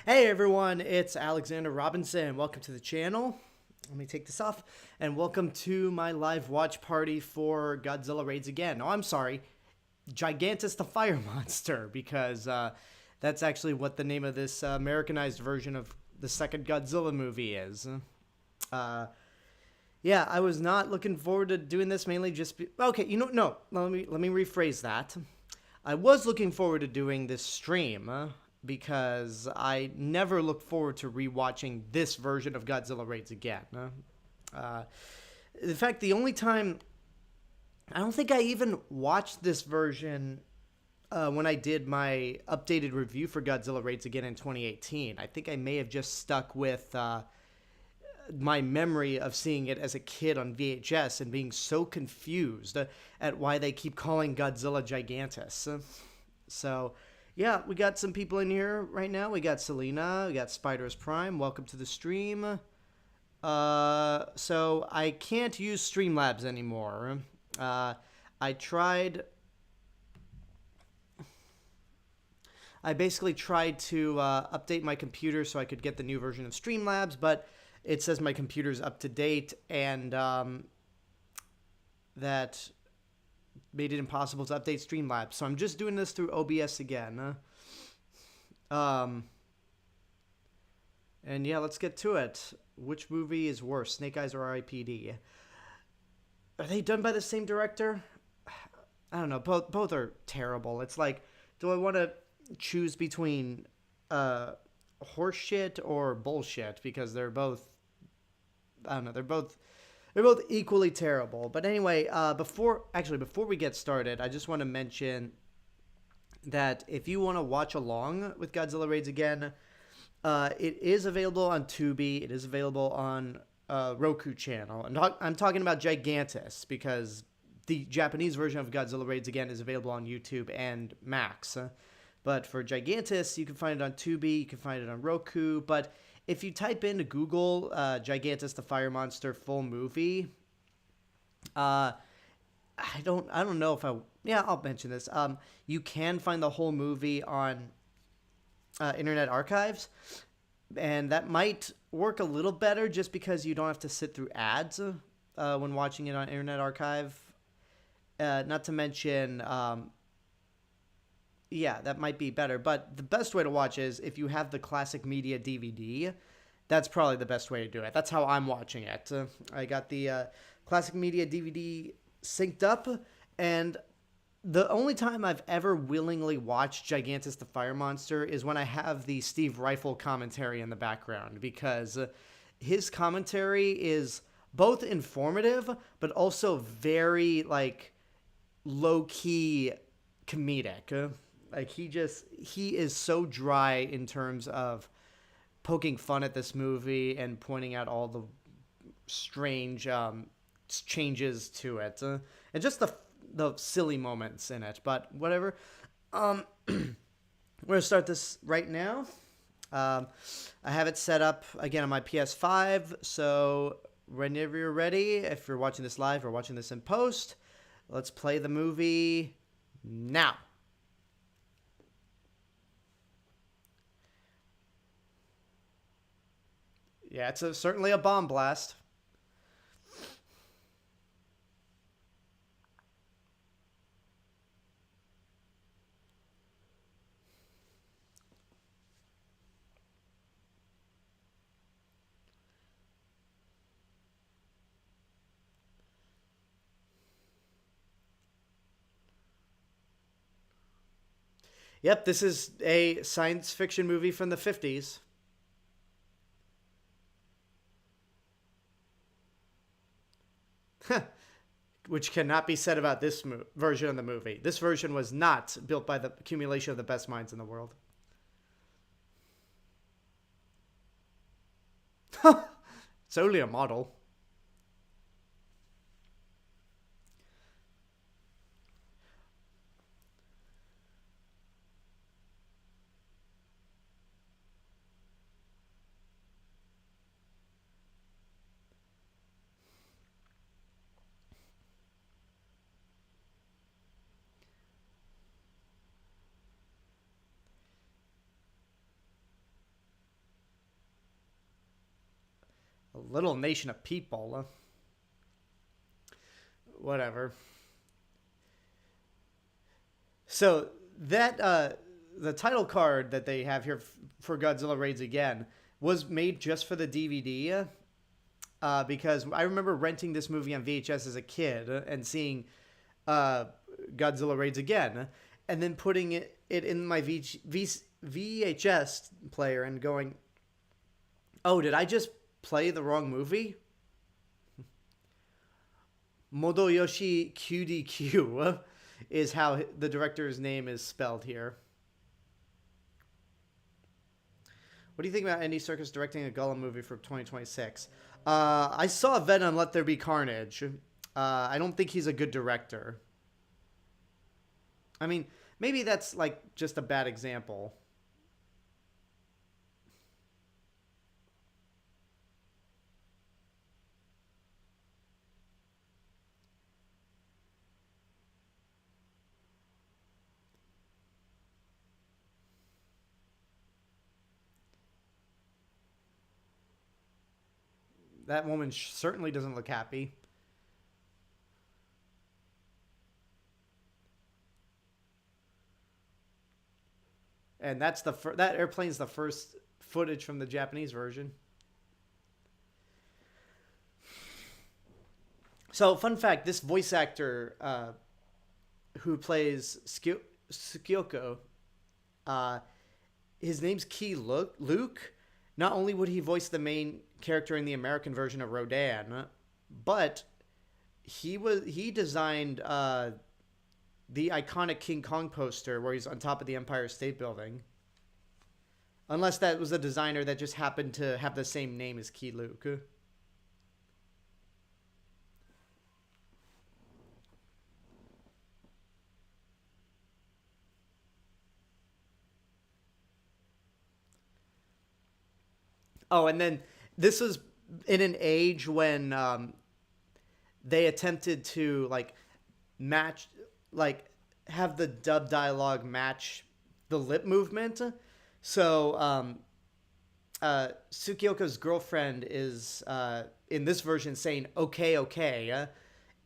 Hey everyone, it's Alexander Robinson. Welcome to the channel. Let me take this off. And welcome to my live watch party for Godzilla Raids Again. Oh, I'm sorry. Gigantis the Fire Monster, because that's actually what the name of this Americanized version of the second Godzilla movie is. Uh, yeah, I was not looking forward to doing this mainly okay, no, let me rephrase that. I was looking forward to doing this stream because I never look forward to rewatching this version of Godzilla Raids Again. Uh, in fact, the only time I don't think I even watched this version when I did my updated review for Godzilla Raids Again in 2018. I think I may have just stuck with my memory of seeing it as a kid on VHS and being so confused at why they keep calling Godzilla Gigantis. So, yeah, we got some people in here right now. We got Selena, we got Spiders Prime. Welcome to the stream. So I can't use Streamlabs anymore. I tried. I basically tried to update my computer so I could get the new version of Streamlabs, but it says my computer's up to date, and that made it impossible to update Streamlabs. So I'm just doing this through OBS again. And yeah, let's get to it. Which movie is worse, Snake Eyes or R.I.P.D.? Are they done by the same director? I don't know. Both are terrible. It's like, do I want to choose between horseshit or bullshit? Because they're both, I don't know, they're both equally terrible. But anyway, before we get started, I just want to mention that if you want to watch along with Godzilla Raids Again, it is available on Tubi. It is available on Roku channel. And I'm talking about Gigantis because the Japanese version of Godzilla Raids Again is available on YouTube and Max. But for Gigantis, you can find it on Tubi. You can find it on Roku. But if you type into Google Gigantis the Fire Monster full movie, I don't know if I'll mention this. You can find the whole movie on Internet Archives, and that might work a little better just because you don't have to sit through ads when watching it on Internet Archive. Not to mention, that might be better. But the best way to watch is if you have the Classic Media DVD. That's probably the best way to do it. That's how I'm watching it. I got the Classic Media DVD synced up, and the only time I've ever willingly watched Gigantis the Fire Monster is when I have the Steve Rifle commentary in the background, because his commentary is both informative but also very low-key comedic. He is so dry in terms of poking fun at this movie and pointing out all the strange changes to it, and just the silly moments in it. But whatever. We're gonna start this right now. I have it set up again on my PS5, so whenever you're ready, if you're watching this live or watching this in post, let's play the movie now. Yeah, it's certainly a bomb blast. Yep, this is a science fiction movie from the 50s. Which cannot be said about this version of the movie. This version was not built by the accumulation of the best minds in the world. It's only a model. little nation of people. Whatever. So that the title card that they have here for Godzilla Raids Again was made just for the DVD. Because I remember renting this movie on VHS as a kid and seeing Godzilla Raids Again, and then putting it in my VHS player and going, oh, did I just play the wrong movie? Motoyoshi QDQ is how the director's name is spelled here. What do you think about Andy Serkis directing a Gollum movie for 2026? I saw Venom Let There Be Carnage. I don't think he's a good director. I mean, maybe that's like just a bad example. That woman certainly doesn't look happy. And that's that airplane's the first footage from the Japanese version. So, fun fact: this voice actor who plays Tsukyoko, his name's Key Luke. Not only would he voice the main character in the American version of Rodan, but he designed the iconic King Kong poster where he's on top of the Empire State Building. Unless that was a designer that just happened to have the same name as Key Luke. Oh, and then this was in an age when they attempted to match, have the dub dialogue match the lip movement. So Tsukioko's girlfriend is in this version saying "okay, okay."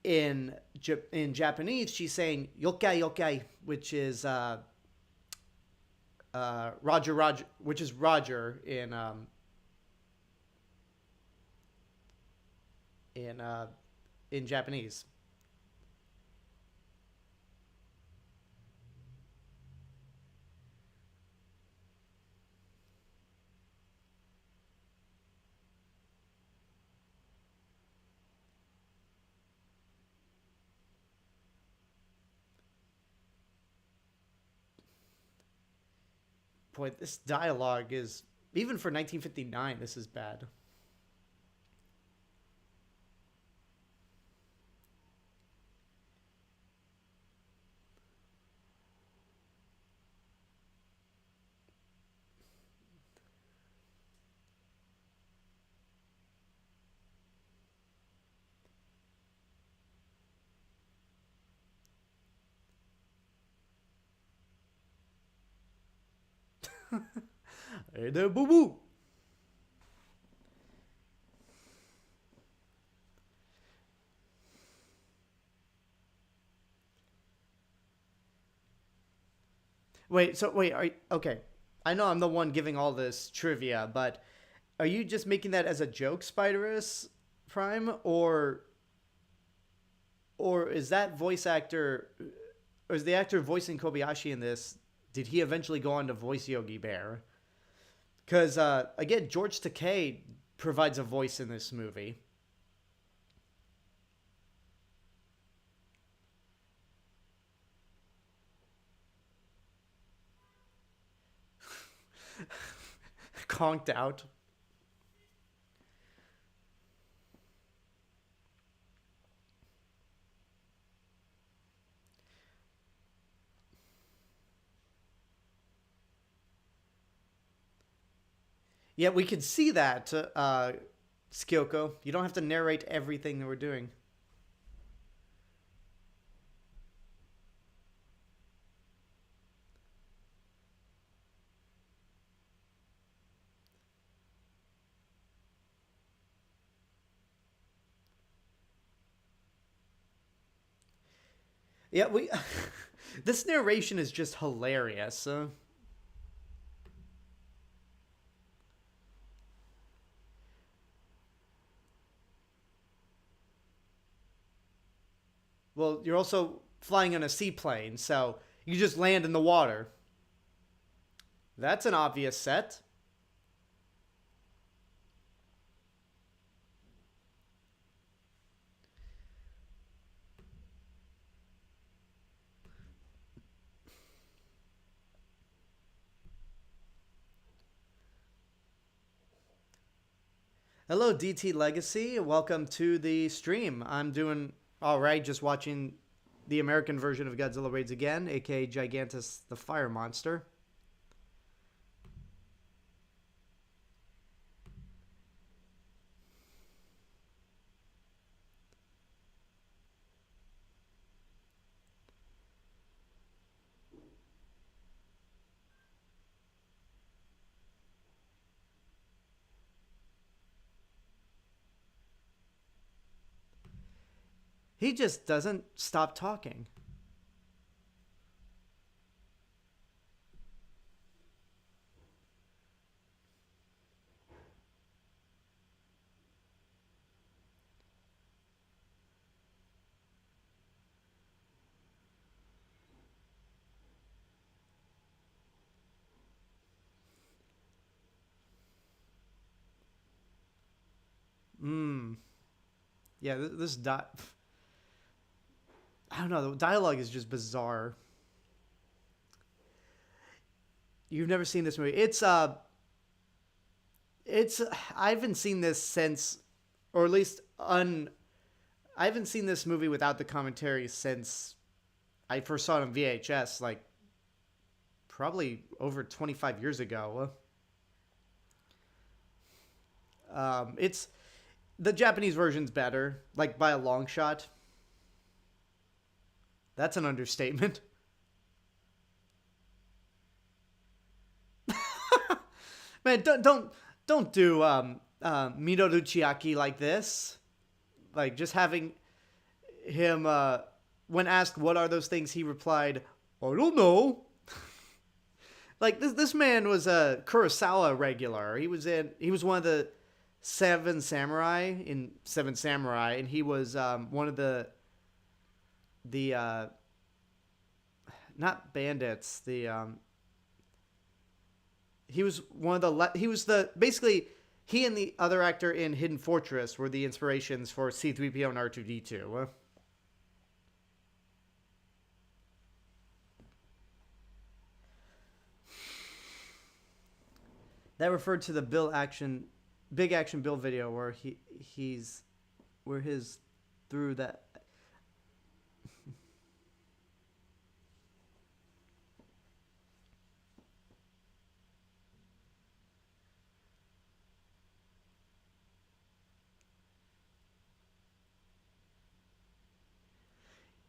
In Japanese, she's saying "yokai, yokai," which is Roger, Roger, which is Roger in Japanese. Boy, this dialogue is, even for 1959, this is bad. Hey there, boo boo. Wait, okay. I know I'm the one giving all this trivia, but are you just making that as a joke, Spiderus Prime, or is that voice actor, or is the actor voicing Kobayashi in this? Did he eventually go on to voice Yogi Bear? Because again, George Takei provides a voice in this movie. Conked out. Yeah, we could see that, Skyoko. You don't have to narrate everything that we're doing. Yeah, we. This narration is just hilarious. Well, you're also flying on a seaplane, so you just land in the water. That's an obvious set. Hello, DT Legacy. Welcome to the stream. I'm doing all right, just watching the American version of Godzilla Raids Again, aka Gigantis the Fire Monster. He just doesn't stop talking. Yeah, this I don't know, the dialogue is just bizarre. You've never seen this movie. It's I haven't seen this since, or at least I haven't seen this movie without the commentary since I first saw it on VHS, like probably over 25 years ago. It's the Japanese version's better, like by a long shot. That's an understatement. Man, don't do Minoru Chiaki like this. Like just having him when asked what are those things, he replied, "I don't know." Like this man was a Kurosawa regular. He was one of the Seven Samurai in Seven Samurai, and he was one of the not bandits. He was one of he was the basically he and the other actor in Hidden Fortress were the inspirations for C-3PO and R2-D2. That referred to the Big Action Bill video where where his through that.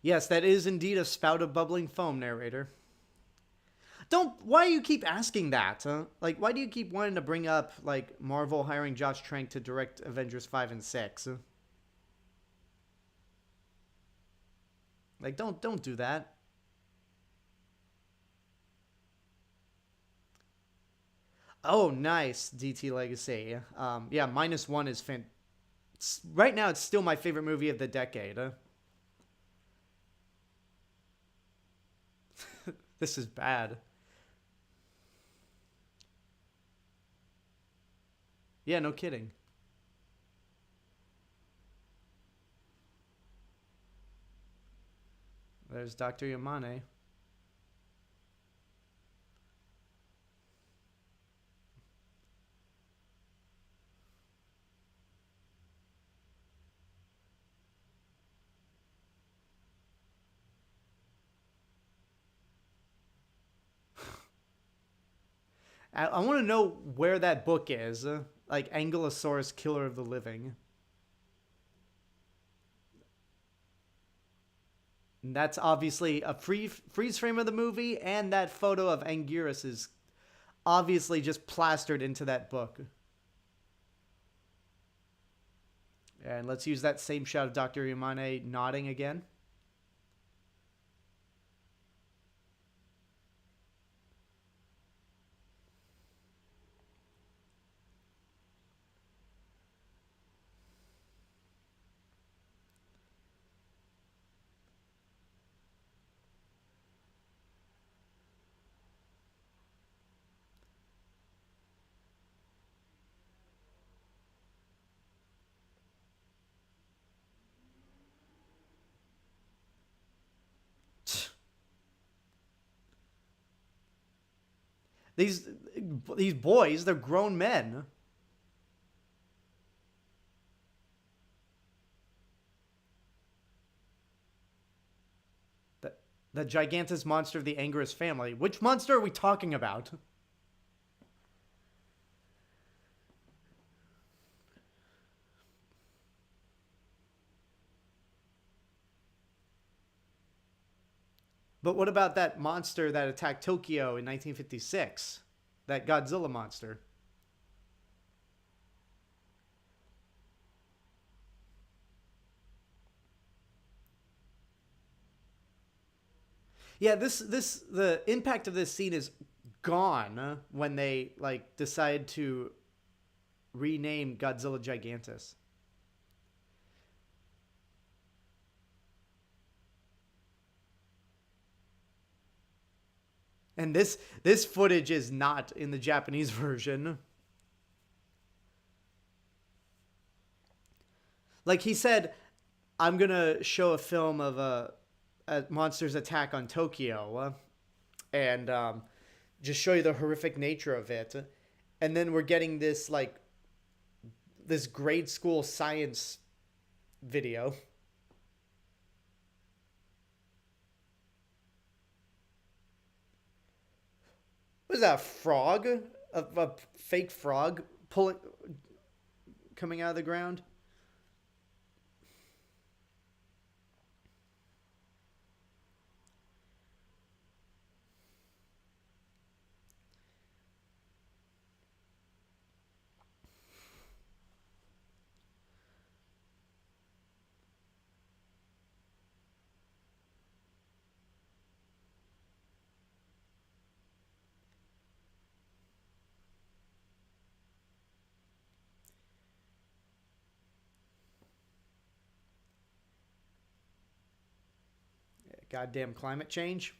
Yes, that is indeed a spout of bubbling foam, narrator. Why do you keep asking that? Huh? Like, why do you keep wanting to bring up, like, Marvel hiring Josh Trank to direct Avengers 5 and 6? Like, don't do that. Oh, nice, DT Legacy. Yeah, -1 is right now, it's still my favorite movie of the decade. This is bad. Yeah, no kidding. There's Dr. Yamane. I want to know where that book is. Like Ankylosaurus, Killer of the Living. And that's obviously a freeze frame of the movie, and that photo of Anguirus is obviously just plastered into that book. And let's use that same shot of Dr. Yamane nodding again. These these boys, they're grown men. The, the gigantic monster of the Angerous family. Which monster are we talking about? But what about that monster that attacked Tokyo in 1956? That Godzilla monster. Yeah, the impact of this scene is gone when they like decide to rename Godzilla Gigantis. And this footage is not in the Japanese version. Like he said, I'm gonna show a film of a monster's attack on Tokyo, and just show you the horrific nature of it, and then we're getting this like this grade school science video. What is that? A frog? A fake frog pulling, coming out of the ground? Goddamn climate change.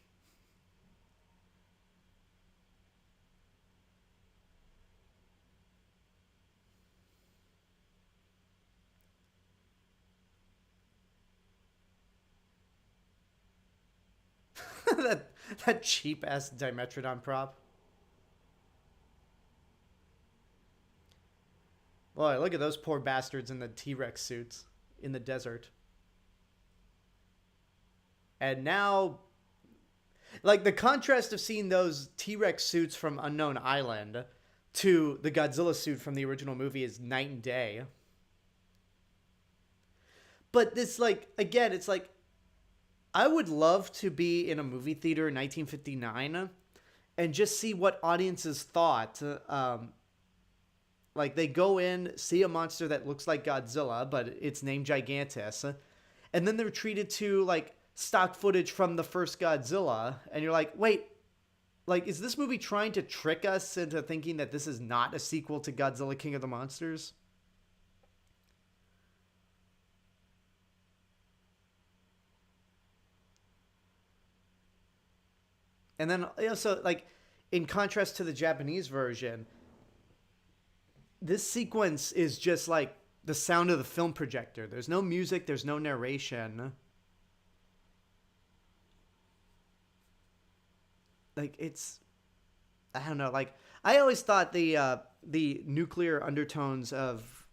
that that cheap ass Dimetrodon prop. Boy, look at those poor bastards in the T-Rex suits in the desert. And now, like the contrast of seeing those T-Rex suits from Unknown Island to the Godzilla suit from the original movie is night and day. But this, like, again, it's like, I would love to be in a movie theater in 1959 and just see what audiences thought. Like, they go in, see a monster that looks like Godzilla, but it's named Gigantis. And then they're treated to, like, stock footage from the first Godzilla. And you're like, wait, like, is this movie trying to trick us into thinking that this is not a sequel to Godzilla King of the Monsters? And then, you know, so, like, in contrast to the Japanese version, this sequence is just like the sound of the film projector. There's no music, there's no narration. Like it's, I don't know. Like I always thought the nuclear undertones of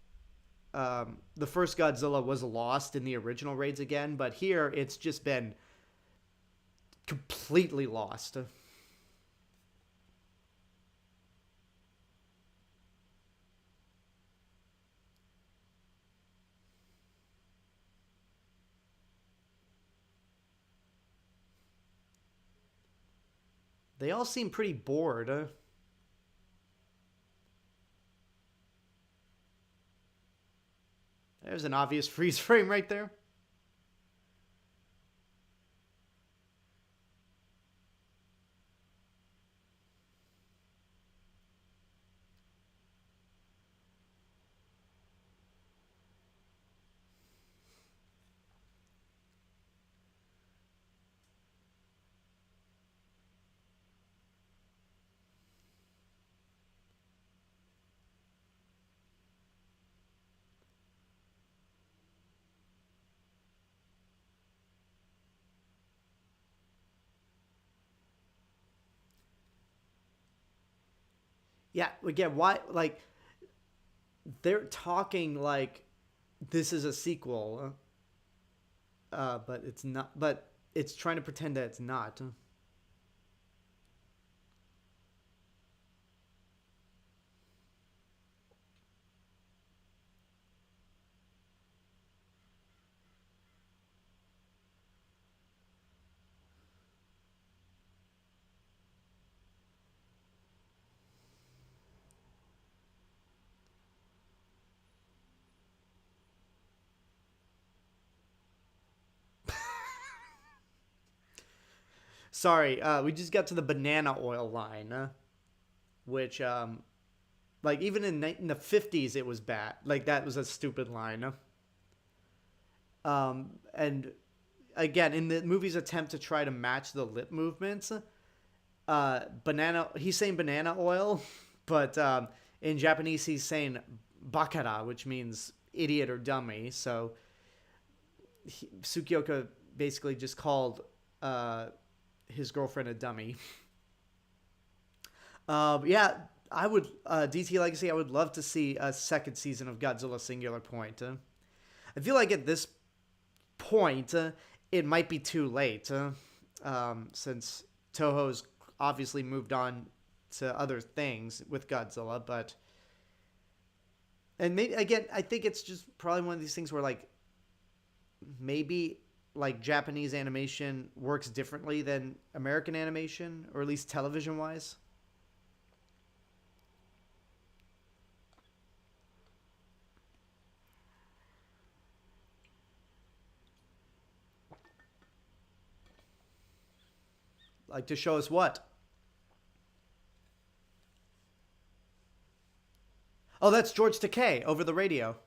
the first Godzilla was lost in the original Raids Again, but here it's just been completely lost. They all seem pretty bored. There's an obvious freeze frame right there. Yeah, again, why, like, they're talking like this is a sequel, but it's not. But it's trying to pretend that it's not. Sorry, we just got to the banana oil line, which, like, even in the 50s, it was bad. Like, that was a stupid line. And again, in the movie's attempt to try to match the lip movements, he's saying banana oil, but in Japanese, he's saying bakara, which means idiot or dummy. So Tsukioka basically just called his girlfriend a dummy. Yeah, I would DT Legacy. I would love to see a second season of Godzilla Singular Point. I feel like at this point, it might be too late, since Toho's obviously moved on to other things with Godzilla. But and maybe again, I think it's just probably one of these things where, like, maybe like Japanese animation works differently than American animation, or at least television wise. Like, to show us what? Oh, that's George Takei over the radio.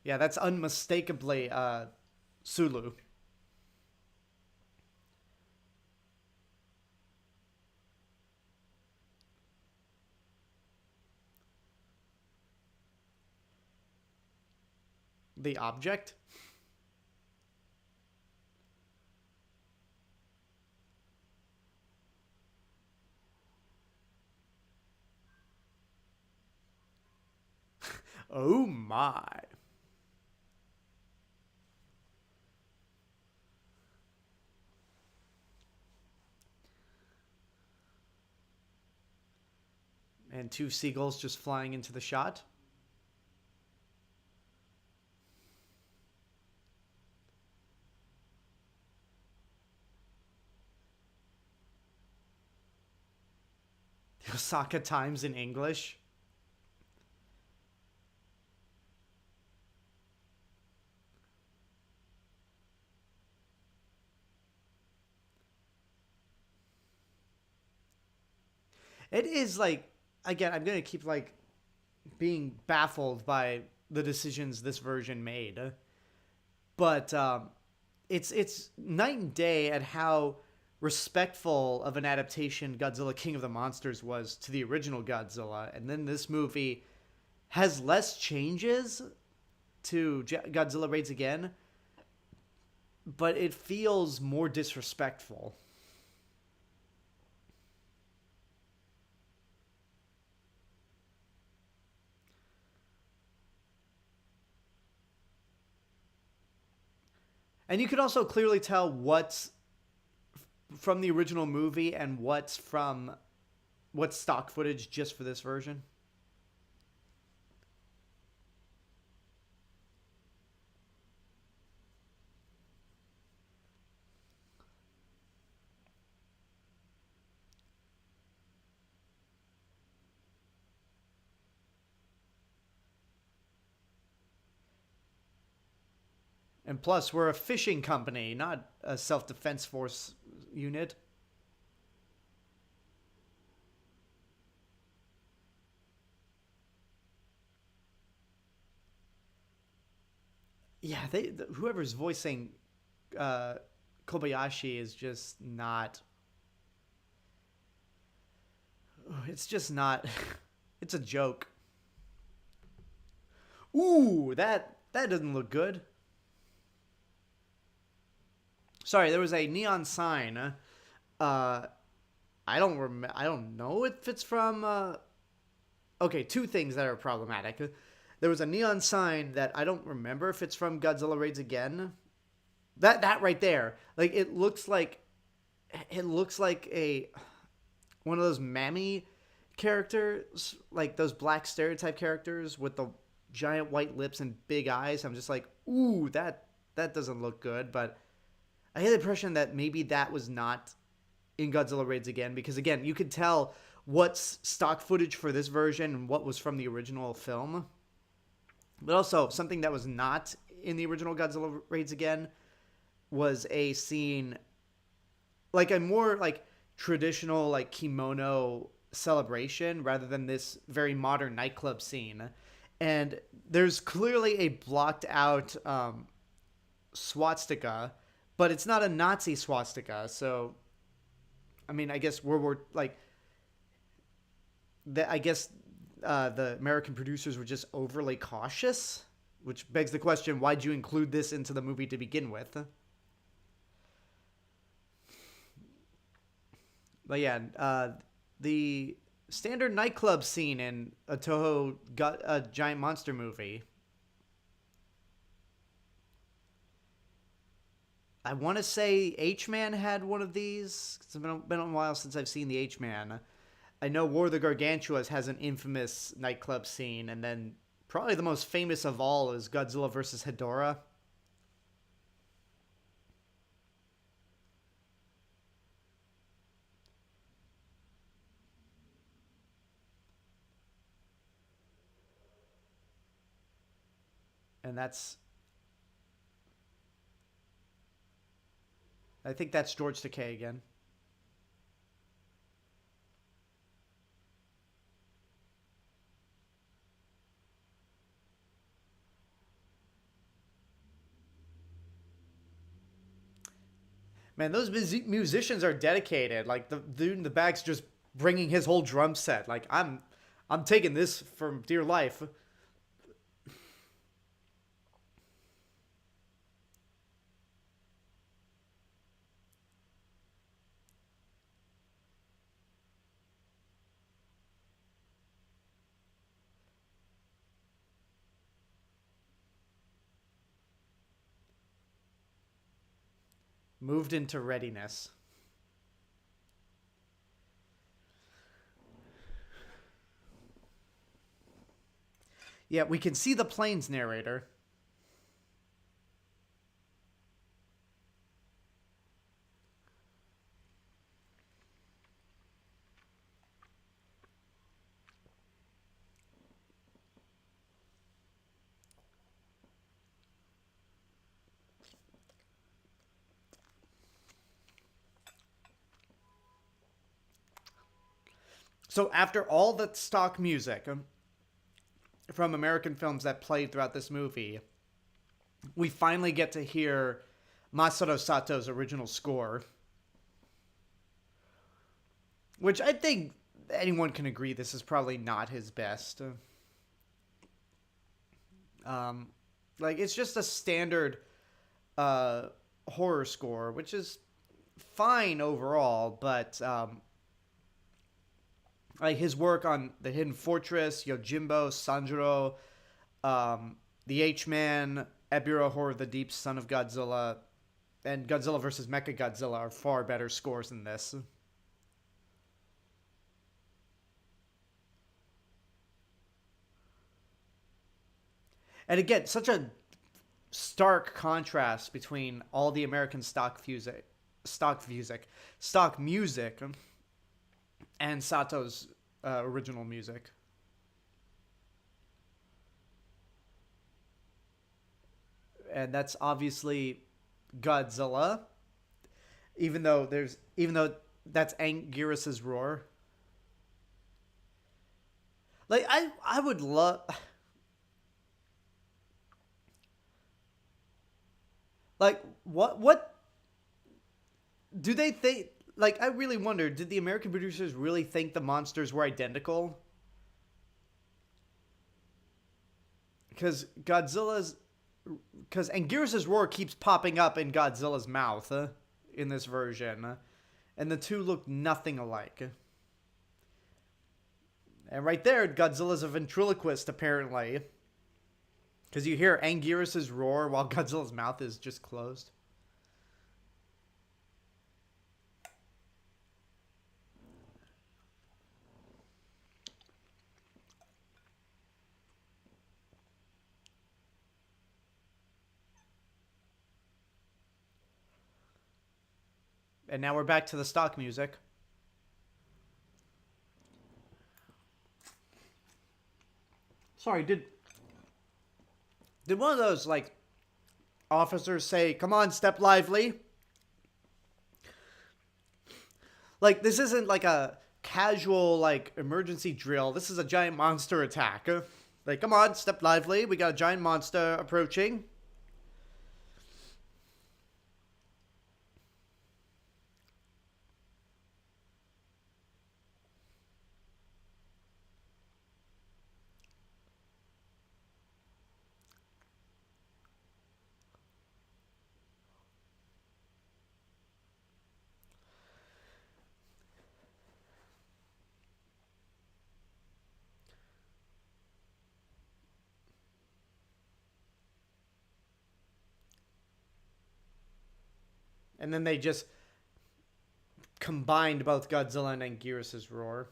Yeah, that's unmistakably Sulu. The object? Oh my. And two seagulls just flying into the shot. The Osaka Times in English. It is like, again, I'm gonna keep like being baffled by the decisions this version made, but it's night and day at how respectful of an adaptation Godzilla King of the Monsters was to the original Godzilla, and then this movie has less changes to Godzilla Raids Again, but it feels more disrespectful. And you can also clearly tell what's from the original movie and what's stock footage just for this version. And plus, we're a fishing company, not a self-defense force unit. Yeah, whoever's voicing uh, Kobayashi is just not. It's just not. It's a joke. Ooh, that doesn't look good. Sorry, there was a neon sign. I don't know if it's from. Okay, two things that are problematic. There was a neon sign that I don't remember if it's from Godzilla Raids Again. That right there, like it looks like a one of those mammy characters, like those black stereotype characters with the giant white lips and big eyes. I'm just like, ooh, that doesn't look good. But I had the impression that maybe that was not in Godzilla Raids Again, because again, you could tell what's stock footage for this version and what was from the original film. But also, something that was not in the original Godzilla Raids Again was a scene, like a more like traditional like kimono celebration rather than this very modern nightclub scene. And there's clearly a blocked out swastika, but it's not a Nazi swastika. So, I mean, I guess the American producers were just overly cautious, which begs the question, why'd you include this into the movie to begin with? But yeah, the standard nightclub scene in a Toho giant monster movie. I want to say H-Man had one of these. It's been a while since I've seen the H-Man. I know War of the Gargantuas has an infamous nightclub scene, and then probably the most famous of all is Godzilla vs. Hedorah. And I think that's George Takei again. Man, those musicians are dedicated. Like the dude in the back's just bringing his whole drum set. Like I'm taking this for dear life. Moved into readiness. Yeah, we can see the planes narrator. So after all the stock music from American films that played throughout this movie, we finally get to hear Masaru Sato's original score, which I think anyone can agree this is probably not his best. Like, it's just a standard horror score, which is fine overall, but like his work on The Hidden Fortress, Yojimbo, Sanjuro, The H-Man, Ebirah Horror of the Deep, Son of Godzilla, and Godzilla vs. Mechagodzilla are far better scores than this. And again, such a stark contrast between all the American stock music, and Sato's original music. And that's obviously Godzilla, even though that's Anguirus's roar. Like I would love, like what do they think? Like, I really wonder, did the American producers really think the monsters were identical? Because Anguirus's roar keeps popping up in Godzilla's mouth. in this version. And the two look nothing alike. And right there, Godzilla's a ventriloquist, apparently. Because you hear Anguirus' roar while Godzilla's mouth is just closed. And now we're back to the stock music. Sorry, did one of those, like, officers say, "Come on, step lively"? Like, this isn't like a casual, like, emergency drill. This is a giant monster attack. Like, come on, step lively. We got a giant monster approaching. And then they just combined both Godzilla and Anguirus' roar.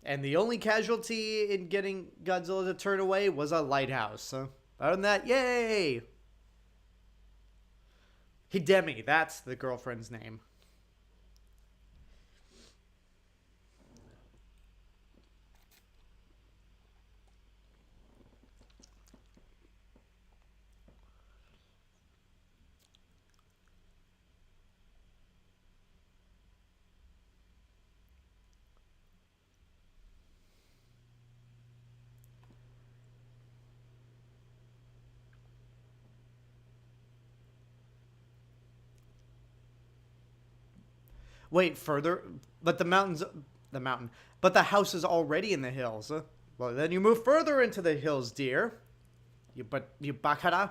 And the only casualty in getting Godzilla to turn away was a lighthouse. So, other than that, yay! Hidemi, that's the girlfriend's name. Wait, further? But the mountain's... The mountain. But the house is already in the hills. Well, then you move further into the hills, dear. You bakara.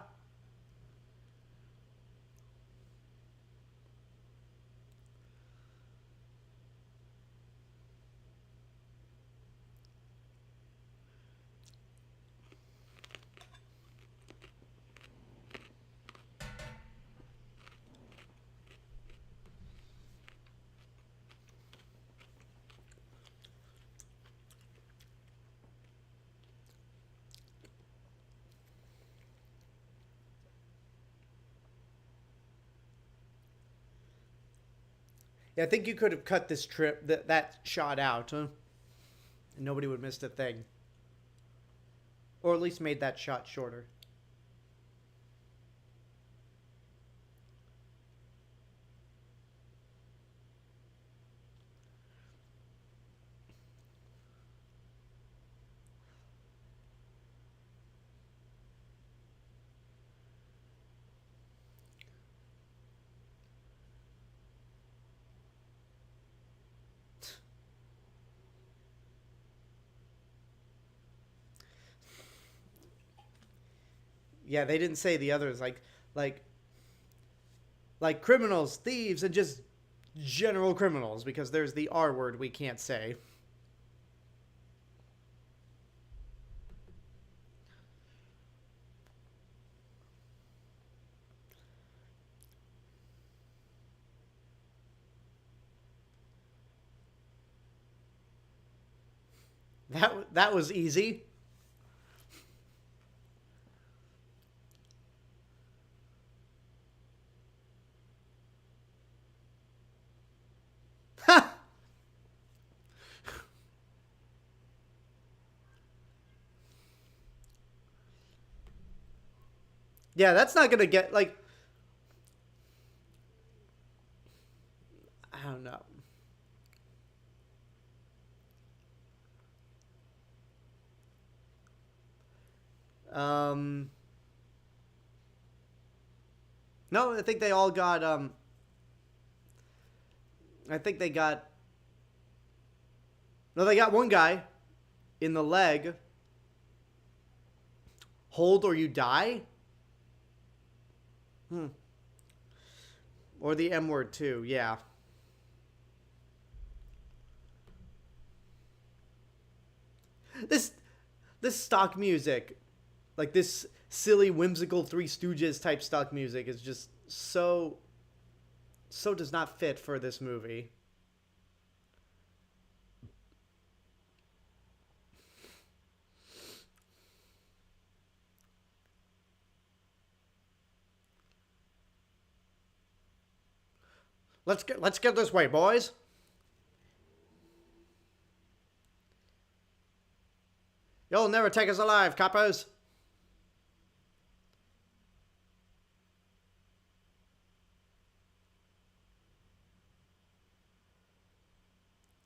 Yeah, I think you could have cut this that shot out, huh? And nobody would miss a thing. Or at least made that shot shorter. Yeah, they didn't say the others like criminals, thieves, and just general criminals, because there's the R word we can't say. That was easy. Yeah, that's not gonna get, like, I don't know. No, I think they all got I think they got... No, they got one guy in the leg. Hold or you die? Or the M word too, yeah. This stock music, like this silly, whimsical Three Stooges type stock music is just so does not fit for this movie. Let's get this way, boys. You'll never take us alive, coppers.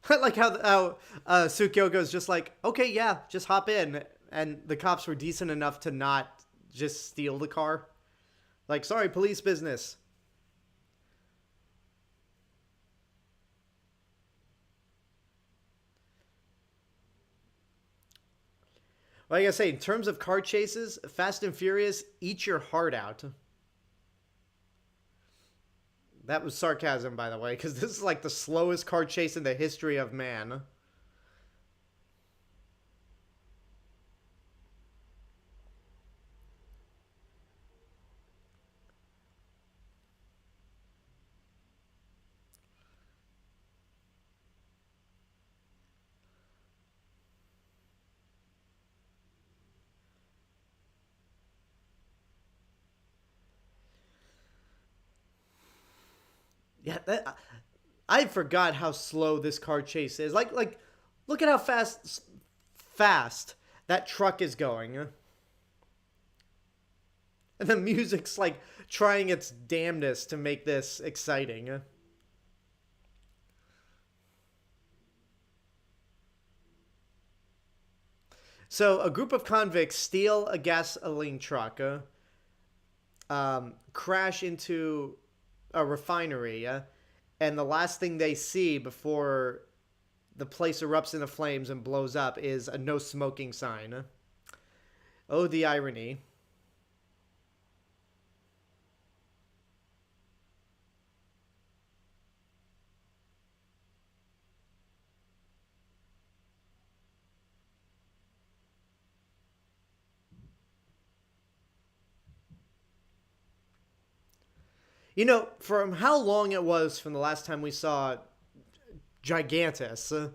I like how Tsukiogo's just like, okay, yeah, just hop in. And the cops were decent enough to not just steal the car. Like, sorry, police business. Like I say, in terms of car chases, Fast and Furious, eat your heart out. That was sarcasm, by the way, because this is like the slowest car chase in the history of man. Yeah, I forgot how slow this car chase is. Like, look at how fast that truck is going. And the music's like trying its damnedest to make this exciting. So a group of convicts steal a gasoline truck, crash into a refinery, and the last thing they see before the place erupts into flames and blows up is a no smoking sign. Oh, the irony. You know, from how long it was from the last time we saw Gigantis,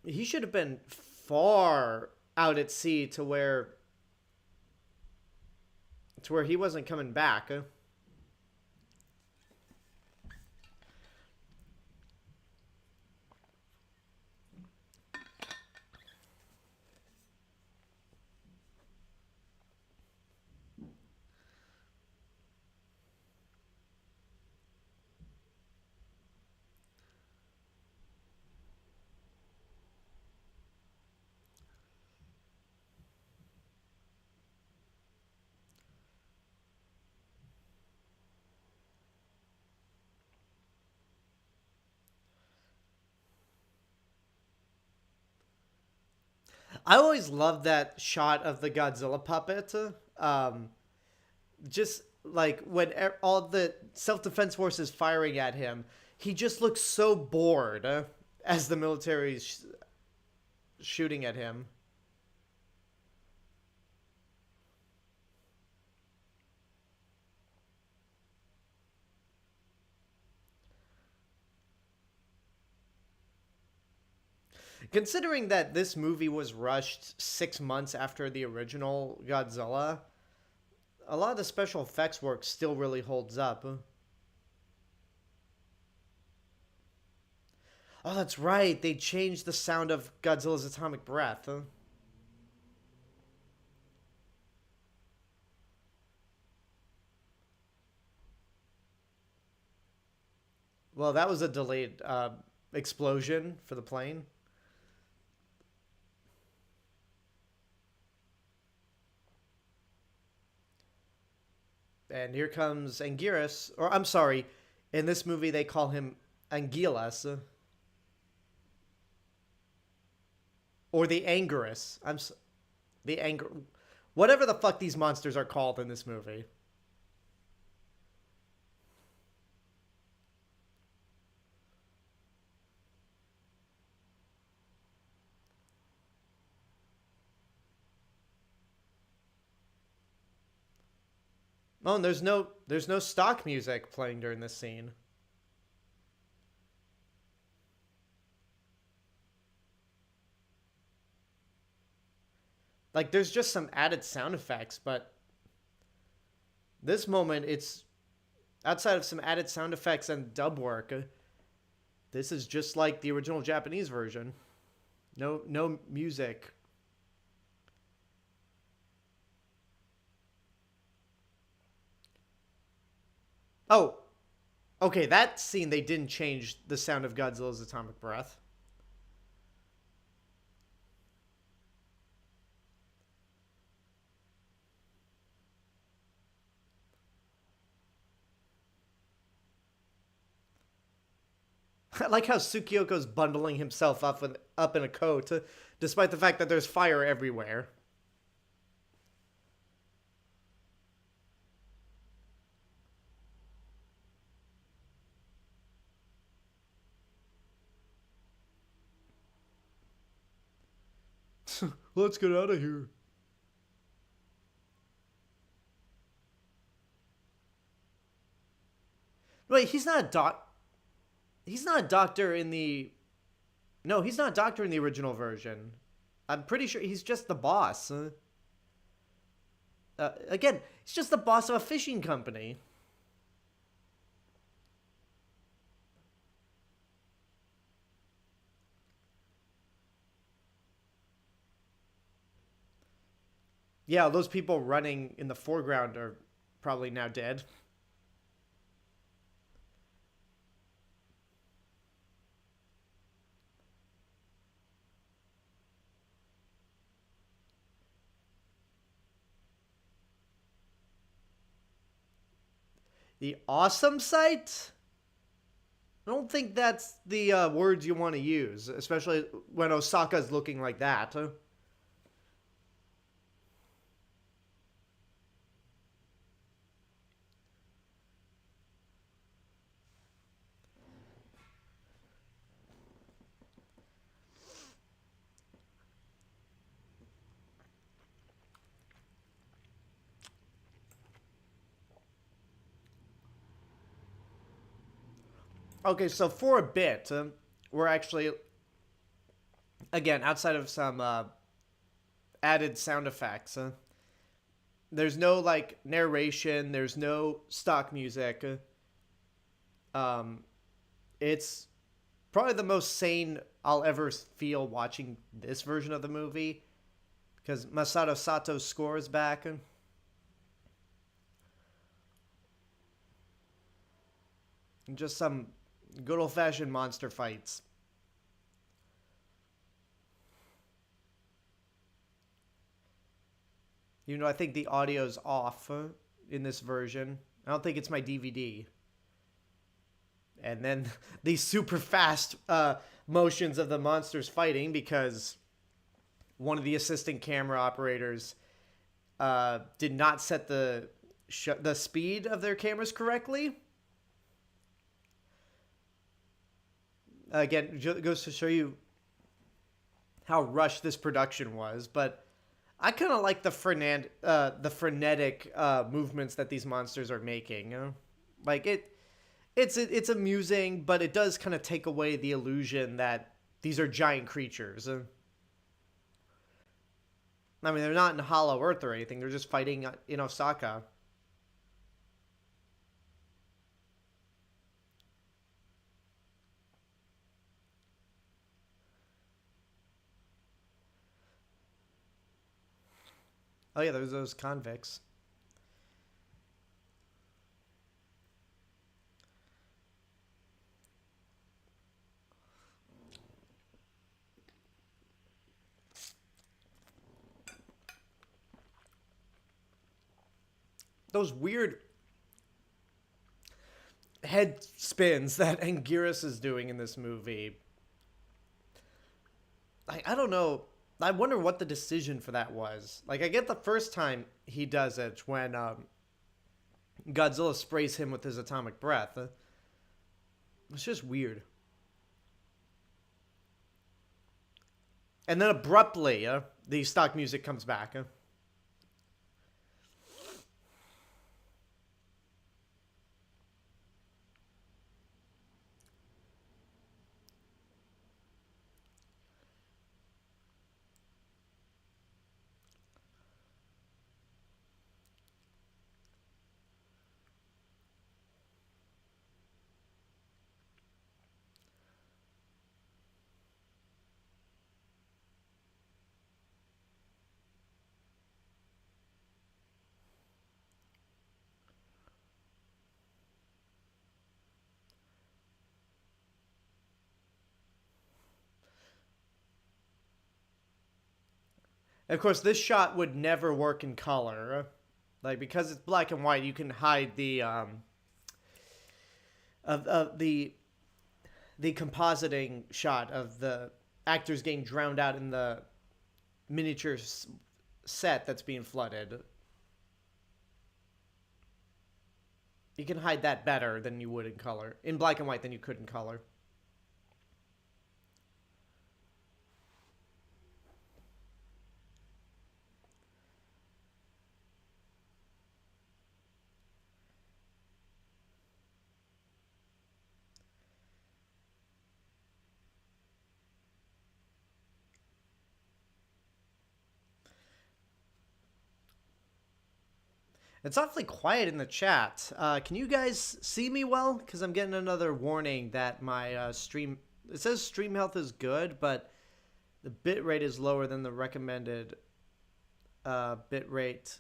he should have been far out at sea to where he wasn't coming back. I always loved that shot of the Godzilla puppet. Um, just like when all the self-defense forces firing at him, he just looks so bored as the military's shooting at him. Considering that this movie was rushed 6 months after the original Godzilla, a lot of the special effects work still really holds up. Oh, that's right. They changed the sound of Godzilla's atomic breath. Well, that was a delayed explosion for the plane. And here comes Anguirus, or I'm sorry, in this movie they call him Anguilas. Or the Angerus. The Anger... Whatever the fuck these monsters are called in this movie. Oh, and there's no stock music playing during this scene. Like, there's just some added sound effects, but this moment, it's outside of some added sound effects and dub work. This is just like the original Japanese version. No music. Oh, okay, that scene, they didn't change the sound of Godzilla's atomic breath. I like how Tsukioko's bundling himself up in a coat, despite the fact that there's fire everywhere. Let's get out of here. Wait, he's not a doc. He's not a doctor in the. No, he's not a doctor in the original version. I'm pretty sure he's just the boss. Again, he's just the boss of a fishing company. Yeah, those people running in the foreground are probably now dead. The awesome sight? I don't think that's the words you want to use, especially when Osaka's looking like that. Okay, so for a bit, we're actually, again, outside of some added sound effects, there's no, like, narration, there's no stock music. Um, it's probably the most sane I'll ever feel watching this version of the movie, because Masato Sato's score is back. And just some good old-fashioned monster fights. You know, I think the audio's off in this version. I don't think it's my DVD. And then these super fast motions of the monsters fighting, because one of the assistant camera operators did not set the speed of their cameras correctly. Again, it goes to show you how rushed this production was, but I kind of like the frenetic movements that these monsters are making. You know? Like it's amusing, but it does kind of take away the illusion that these are giant creatures. I mean, they're not in Hollow Earth or anything. They're just fighting in Osaka. Oh yeah, there's those convicts. Those weird head spins that Anguirus is doing in this movie. I don't know. I wonder what the decision for that was. Like, I get the first time he does it when Godzilla sprays him with his atomic breath. It's just weird. And then abruptly, the stock music comes back. Of course, this shot would never work in color. Like, because it's black and white, you can hide the the compositing shot of the actors getting drowned out in the miniature set that's being flooded. You can hide that better than you would in color. In black and white than you could in color. It's awfully quiet in the chat. Can you guys see me well? Because I'm getting another warning that my stream... It says stream health is good, but the bit rate is lower than the recommended bit rate.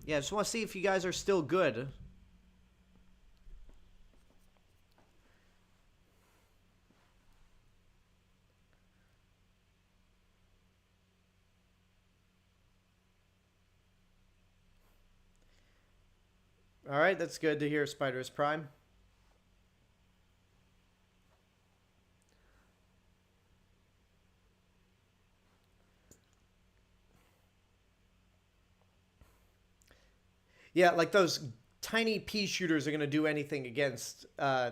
Yeah, I just want to see if you guys are still good. All right, that's good to hear, Spider's Prime. Yeah, like those tiny pea shooters are going to do anything against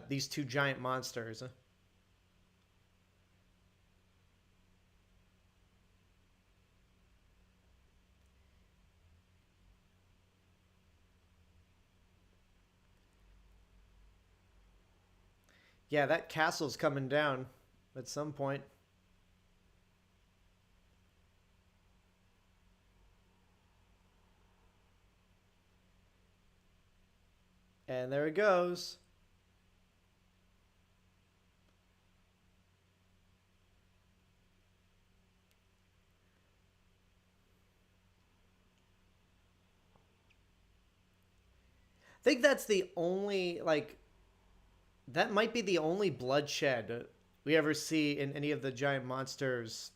these two giant monsters. Yeah, that castle's coming down at some point. And there it goes. I think that's the only, like, that might be the only bloodshed we ever see in any of the giant monsters.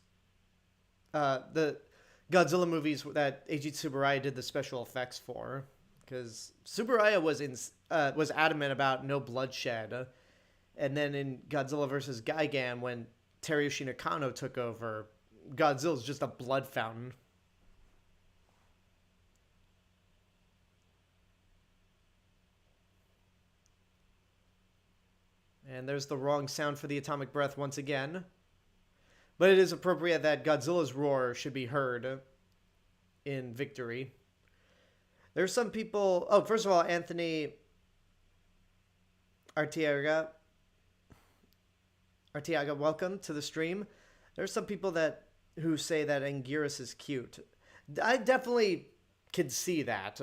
The Godzilla movies that Eiji Tsuburaya did the special effects for. Because Tsuburaya was adamant about no bloodshed. And then in Godzilla vs. Gigan, when Teruyoshi Nakano took over, Godzilla's just a blood fountain. And there's the wrong sound for the atomic breath once again. But it is appropriate that Godzilla's roar should be heard in victory. There's some people... Oh, first of all, Anthony Artiaga, welcome to the stream. There's some people who say that Anguirus is cute. I definitely could see that.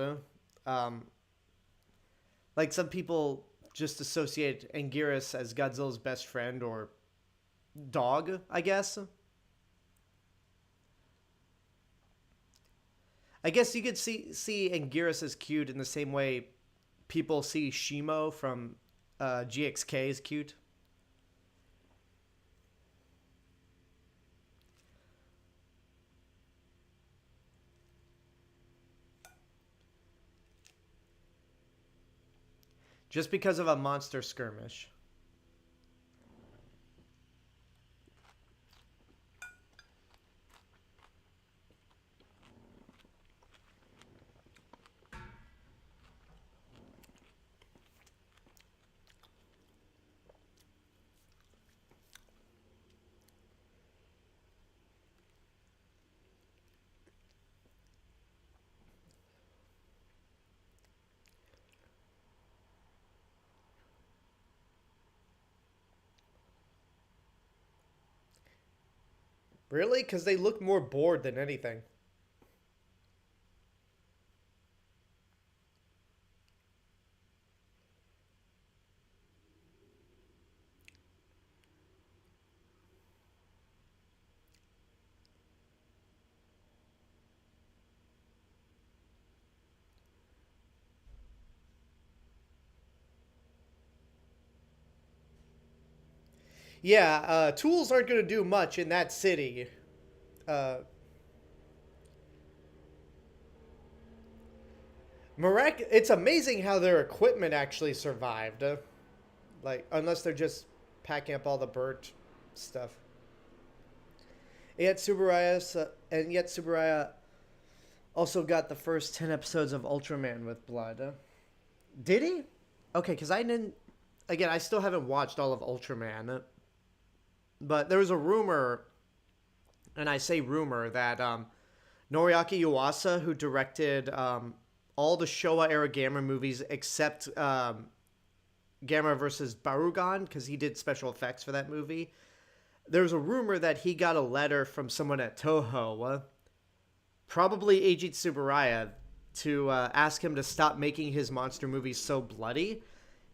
Like, some people just associate Anguirus as Godzilla's best friend or dog, I guess. I guess you could see Anguirus as cute in the same way people see Shimo from GXK as cute. Just because of a monster skirmish. Really? Because they look more bored than anything. Yeah, tools aren't going to do much in that city. Uh, it's amazing how their equipment actually survived. Like, unless they're just packing up all the burnt stuff. And yet Tsuburaya also got the first 10 episodes of Ultraman with blood. Did he? Okay, because I didn't... Again, I still haven't watched all of Ultraman. But there was a rumor, and I say rumor, that Noriaki Yuasa, who directed all the Showa-era Gamera movies except Gamera vs. Barugan, because he did special effects for that movie, there's a rumor that he got a letter from someone at Toho, probably Eiji Tsuburaya, to ask him to stop making his monster movies so bloody,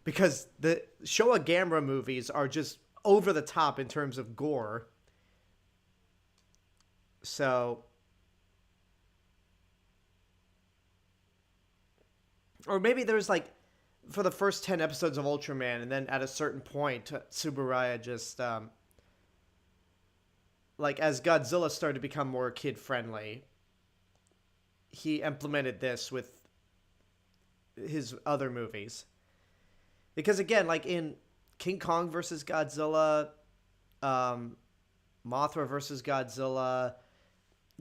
because the Showa Gamera movies are just over the top in terms of gore. So, or maybe there's like, for the first 10 episodes of Ultraman, and then at a certain point, Tsuburaya just, like, as Godzilla started to become more kid-friendly, he implemented this with his other movies. Because, again, like in King Kong versus Godzilla, Mothra versus Godzilla,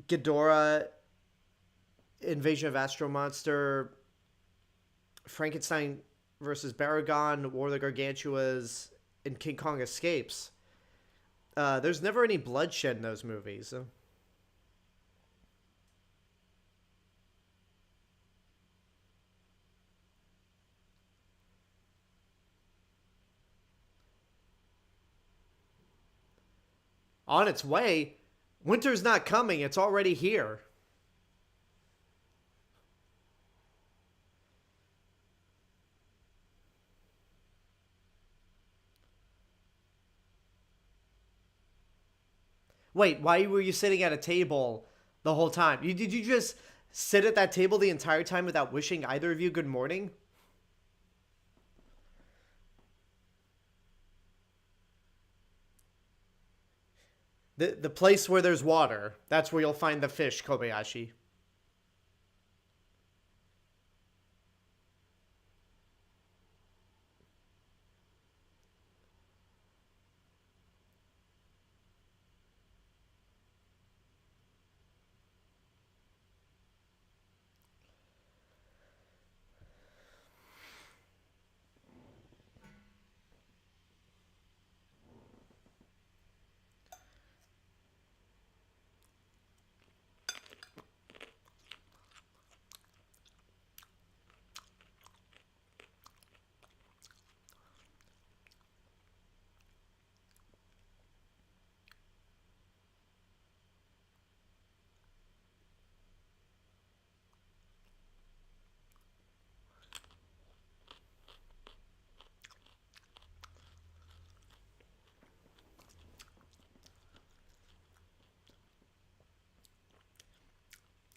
Ghidorah, Invasion of Astro Monster, Frankenstein versus Baragon, War of the Gargantuas, and King Kong Escapes. There's never any bloodshed in those movies. On its way. Winter's not coming. It's already here. Wait, why were you sitting at a table the whole time? Did you just sit at that table the entire time without wishing either of you good morning? The place where there's water, that's where you'll find the fish, Kobayashi.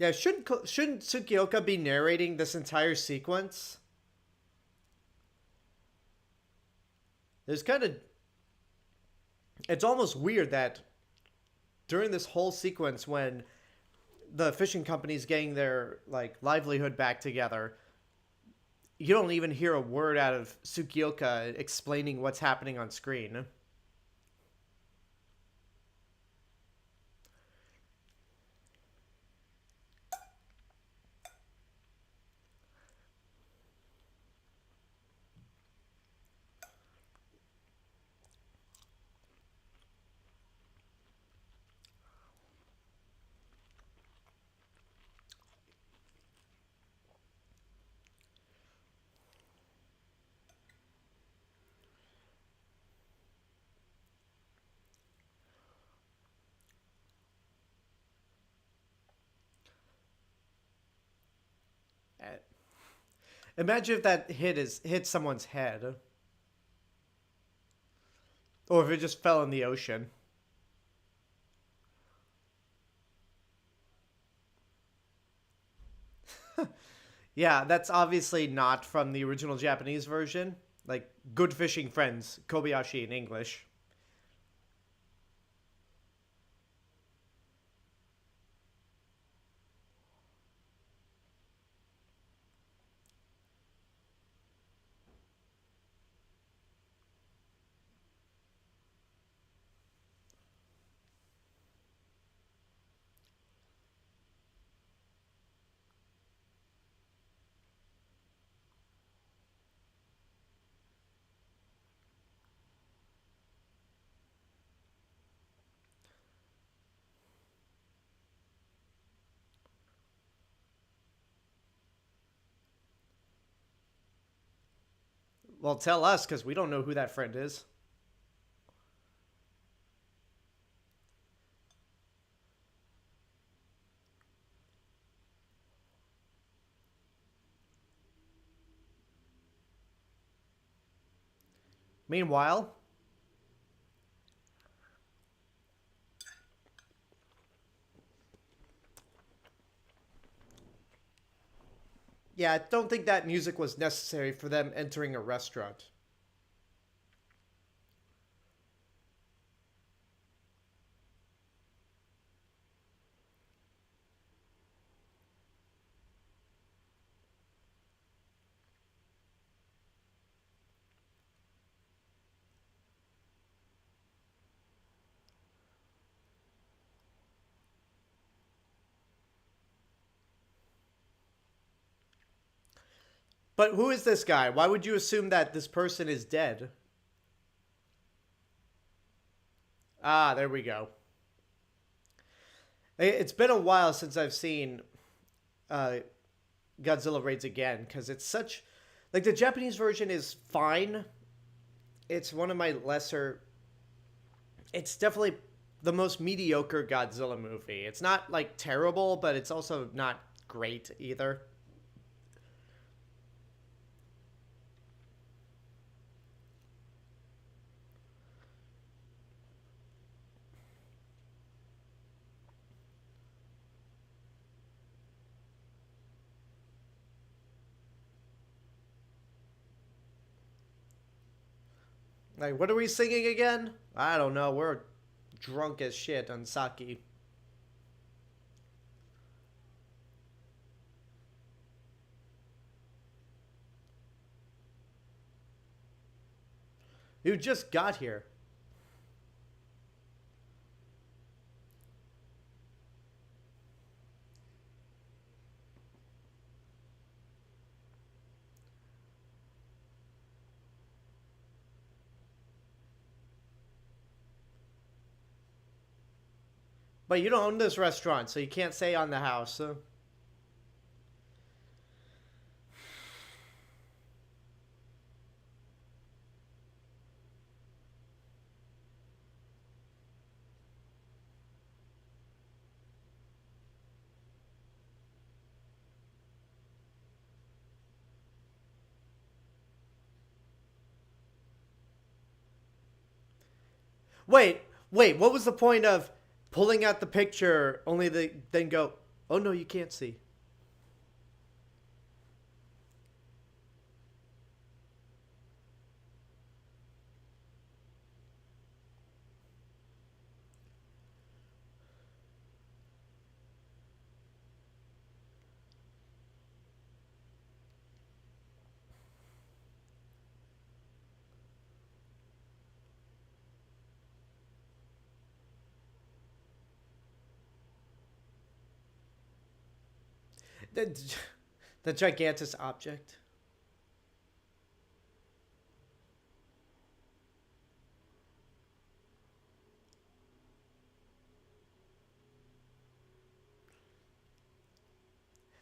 Yeah, shouldn't Tsukioka be narrating this entire sequence? There's kind of... It's almost weird that during this whole sequence when the fishing company's getting their, like, livelihood back together, you don't even hear a word out of Tsukioka explaining what's happening on screen. Imagine if that hit someone's head. Or if it just fell in the ocean. Yeah, that's obviously not from the original Japanese version. Like, Good Fishing Friends, Kobayashi in English. Well, tell us, because we don't know who that friend is. Meanwhile, yeah, I don't think that music was necessary for them entering a restaurant. But who is this guy? Why would you assume that this person is dead? Ah, there we go. It's been a while since I've seen uh, Godzilla Raids Again, because it's such... Like, the Japanese version is fine. It's one of my lesser... It's definitely the most mediocre Godzilla movie. It's not, like, terrible, but it's also not great either. Like, what are we singing again? I don't know. We're drunk as shit on sake. You just got here. But you don't own this restaurant, so you can't say on the house. So. Wait, wait, what was the point of pulling out the picture only to then go, oh no, you can't see? The, the gigantic object.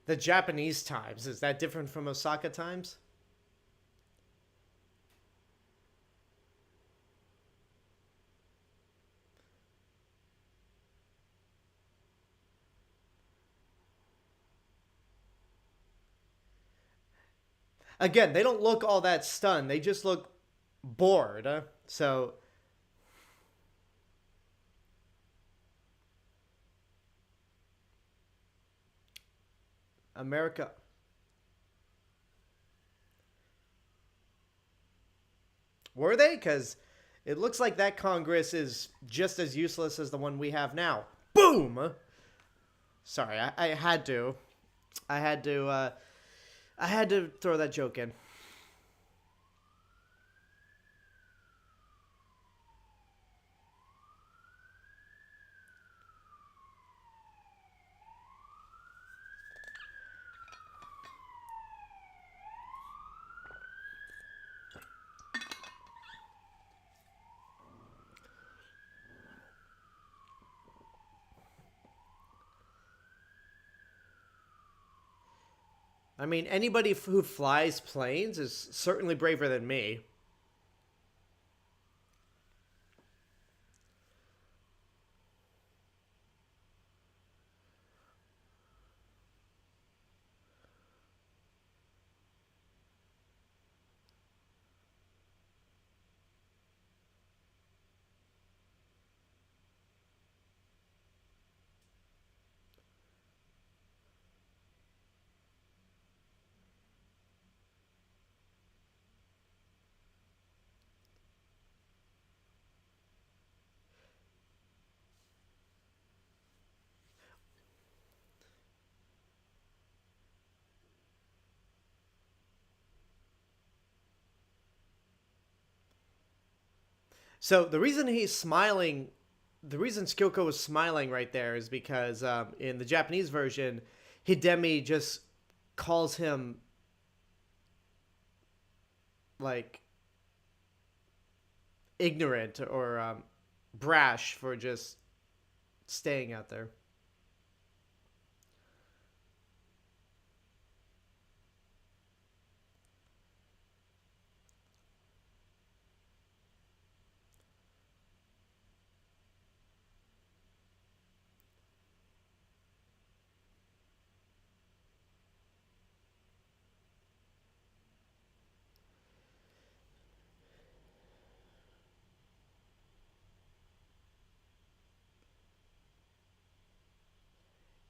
The Japanese times, is that different from Osaka times? Again, they don't look all that stunned. They just look bored. So, America. Were they? Because it looks like that Congress is just as useless as the one we have now. Boom! Sorry, I had to. I had to, I had to throw that joke in. I mean, anybody who flies planes is certainly braver than me. So the reason he's smiling, the reason Kyoko was smiling right there is because in the Japanese version, Hidemi just calls him like ignorant or brash for just staying out there.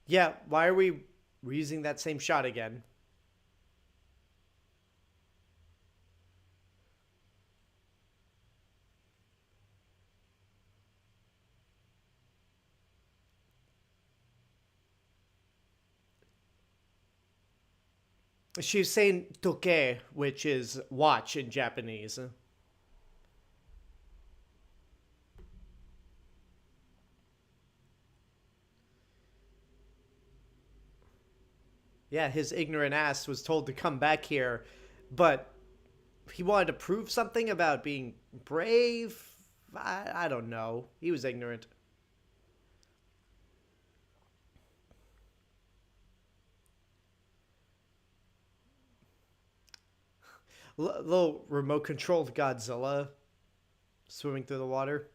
Yeah, why are we reusing that same shot again? She's saying toke, which is watch in Japanese. Yeah, his ignorant ass was told to come back here, but he wanted to prove something about being brave. I don't know. He was ignorant. Little remote controlled Godzilla swimming through the water.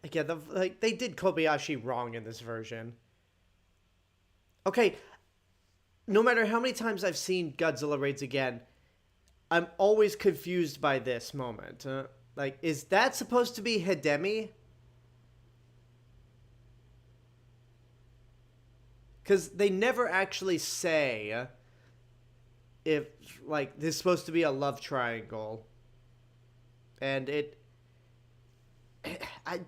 Again, they did Kobayashi wrong in this version. Okay, no matter how many times I've seen Godzilla Raids Again, I'm always confused by this moment. Like, is that supposed to be Hidemi? because they never actually say if, like, this is supposed to be a love triangle. And I,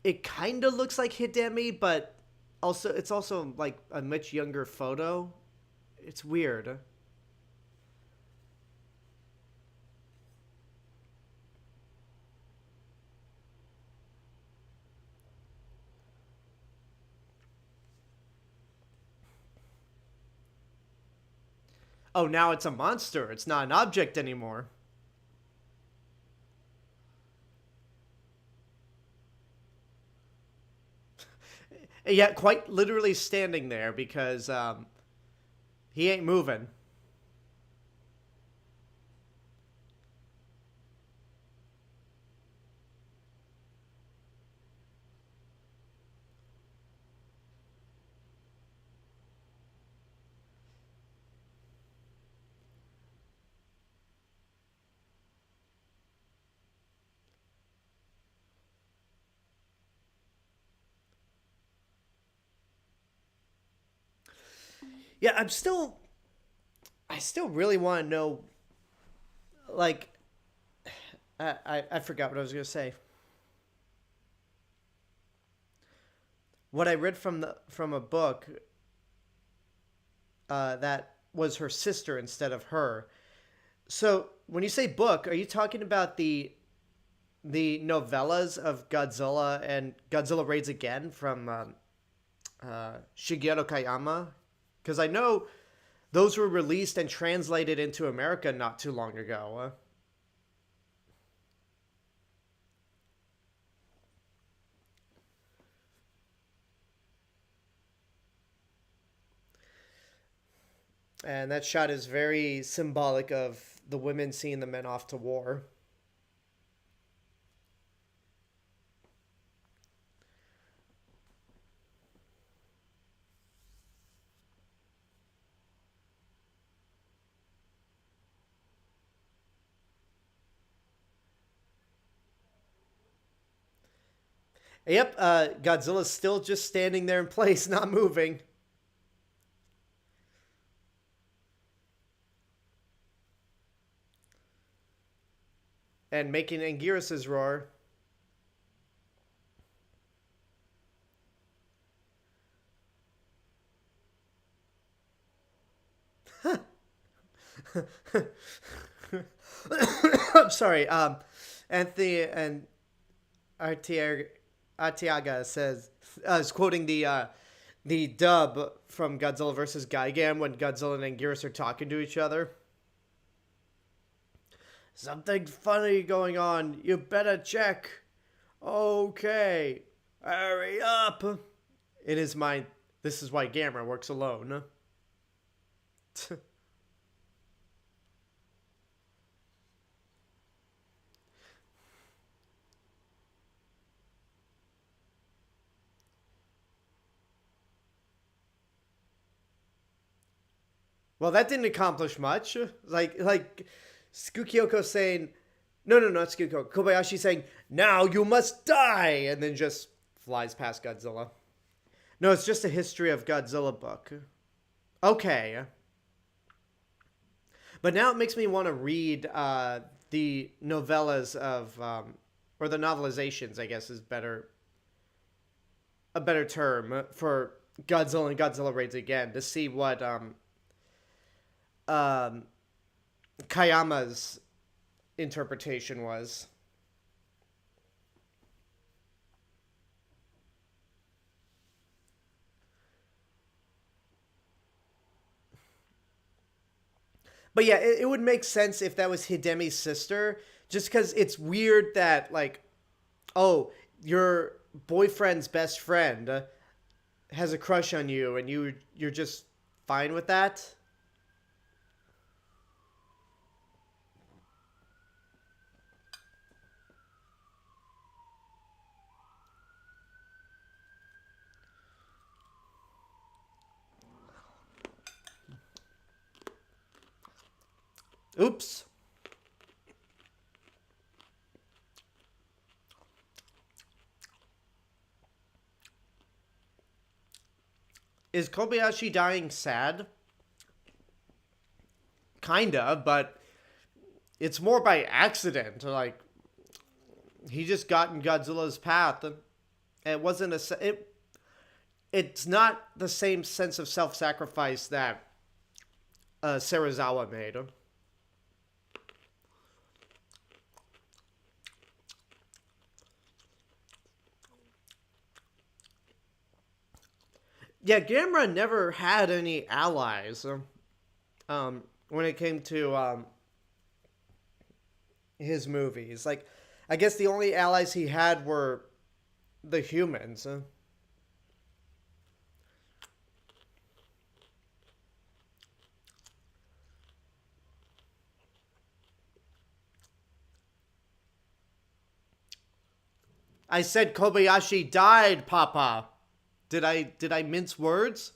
it kind of looks like Hidemi, but also, it's also, like, a much younger photo. It's weird. Oh, now it's a monster. It's not an object anymore. Yeah, quite literally standing there because he ain't moving. Yeah, I still really want to know, like, I forgot what I was gonna say. What I read from a book that was her sister instead of her. So when you say book, are you talking about the novellas of Godzilla and Godzilla Raids Again from Shigeru Koizumi? Because I know those were released and translated into America not too long ago. And that shot is very symbolic of the women seeing the men off to war. Yep, Godzilla's still just standing there in place, not moving. And making Anguirus's roar. I'm sorry. Anthony and Artiaga says is quoting the dub from Godzilla vs. Gigan when Godzilla and Anguirus are talking to each other. Something funny going on. You better check. Okay. Hurry up. In his mind, this is why Gamera works alone. Well, that didn't accomplish much. Like Tsukyoko saying, no, not Tsukyoko. Kobayashi saying, now you must die, and then just flies past Godzilla. No, it's just a history of Godzilla book. Okay. But now it makes me want to read the novellas of, or the novelizations, I guess is a better term for Godzilla and Godzilla Raids Again to see what um, Kayama's interpretation was. But yeah, it would make sense if that was Hidemi's sister, just because it's weird that, like, oh, your boyfriend's best friend has a crush on you, and you're just fine with that. Oops. Is Kobayashi dying sad? Kinda, but it's more by accident. Like, he just got in Godzilla's path. It wasn't it's not the same sense of self-sacrifice that Serizawa made. Yeah, Gamera never had any allies when it came to his movies. Like, I guess the only allies he had were the humans. I said Kobayashi died, Papa. Did I mince words?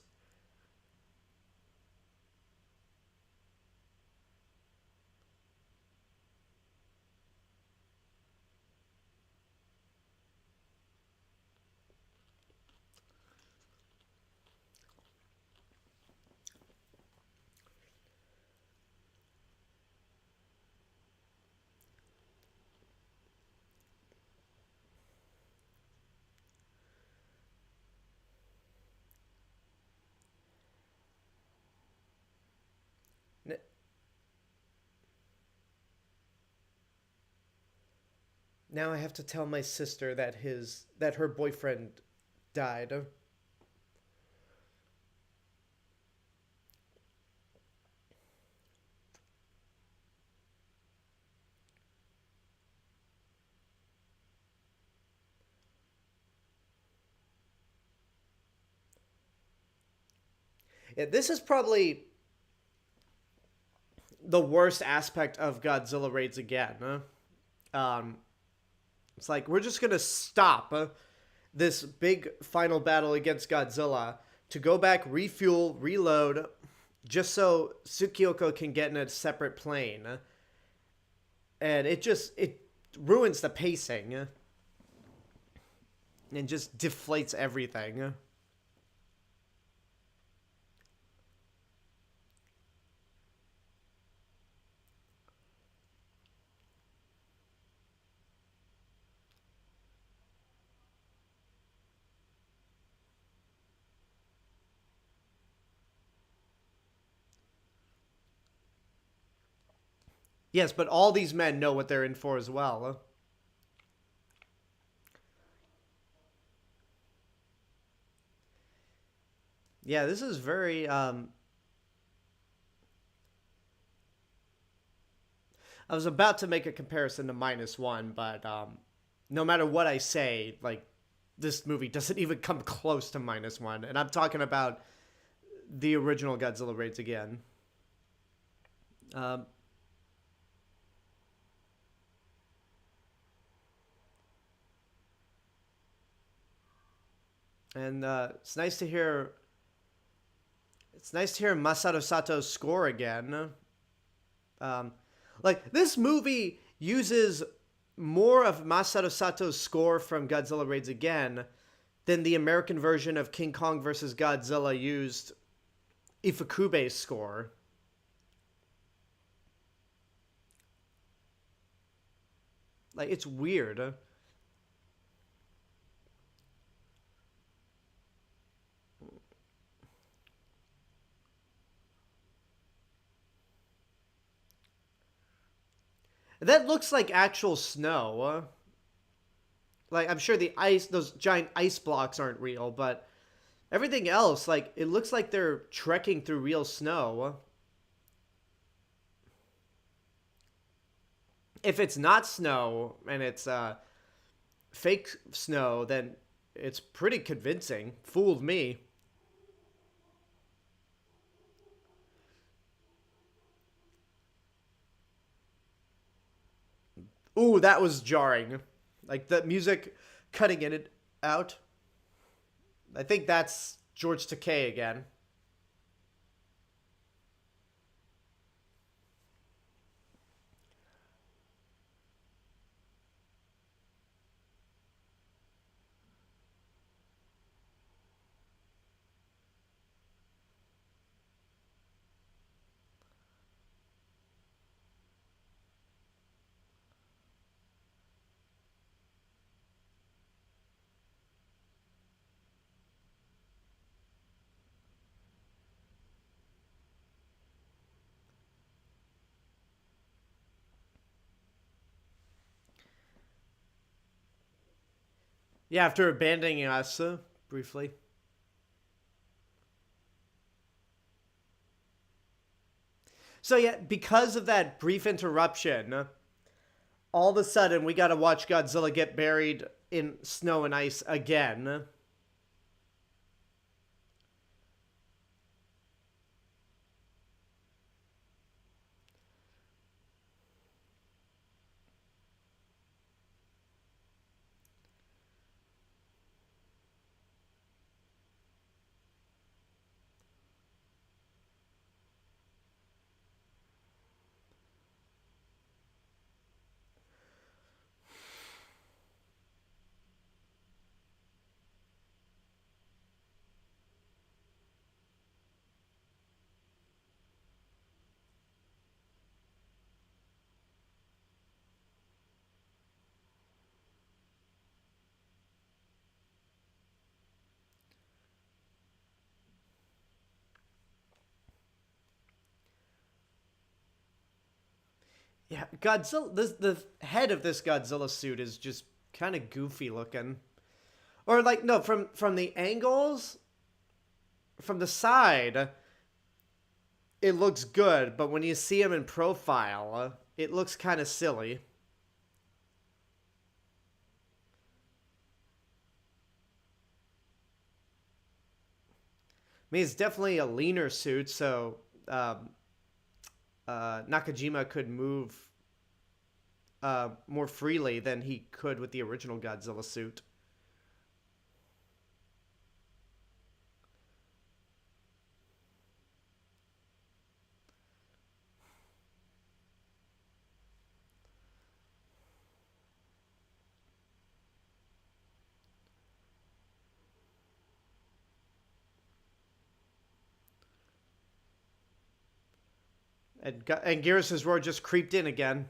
Now I have to tell my sister that her boyfriend died. Yeah, this is probably the worst aspect of Godzilla Raids Again. It's like, we're just gonna stop this big final battle against Godzilla to go back, refuel, reload, just so Tsukyoko can get in a separate plane. And it ruins the pacing and just deflates everything. Yes, but all these men know what they're in for as well. Yeah, this is very I was about to make a comparison to -1, but no matter what I say, like, this movie doesn't even come close to -1, and I'm talking about the original Godzilla Raids Again. Um, and it's nice to hear. It's nice to hear Masaru Sato's score again. Um, like, this movie uses more of Masaru Sato's score from Godzilla Raids Again than the American version of King Kong vs. Godzilla used Ifukube's score. Like, it's weird. That looks like actual snow. Like, I'm sure the ice, those giant ice blocks aren't real, but everything else, like, it looks like they're trekking through real snow. If it's not snow and it's fake snow, then it's pretty convincing. Fooled me. Ooh, that was jarring. Like, the music cutting in it out. I think that's George Takei again. Yeah, after abandoning us briefly. So yeah, because of that brief interruption, all of a sudden we got to watch Godzilla get buried in snow and ice again. Yeah, Godzilla. The head of this Godzilla suit is just kind of goofy looking, or like no, from the angles, from the side, it looks good, but when you see him in profile, it looks kind of silly. I mean, it's definitely a leaner suit, so Nakajima could move more freely than he could with the original Godzilla suit. And Geras' roar just creeped in again.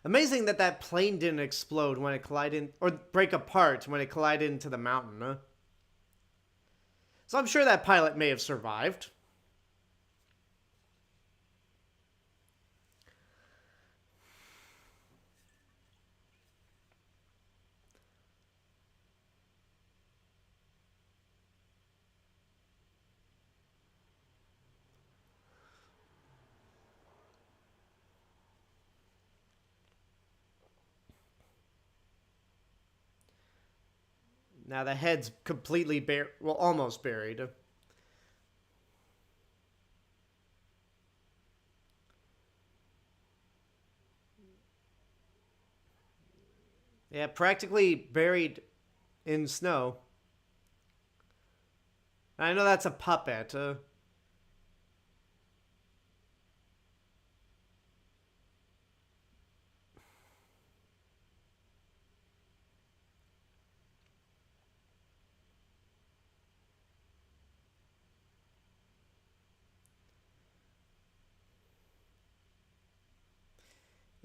Amazing that that plane didn't explode when it collided, or break apart when it collided into the mountain. Huh? So I'm sure that pilot may have survived. Now the head's completely buried, well, almost buried. Yeah, practically buried in snow. I know that's a puppet.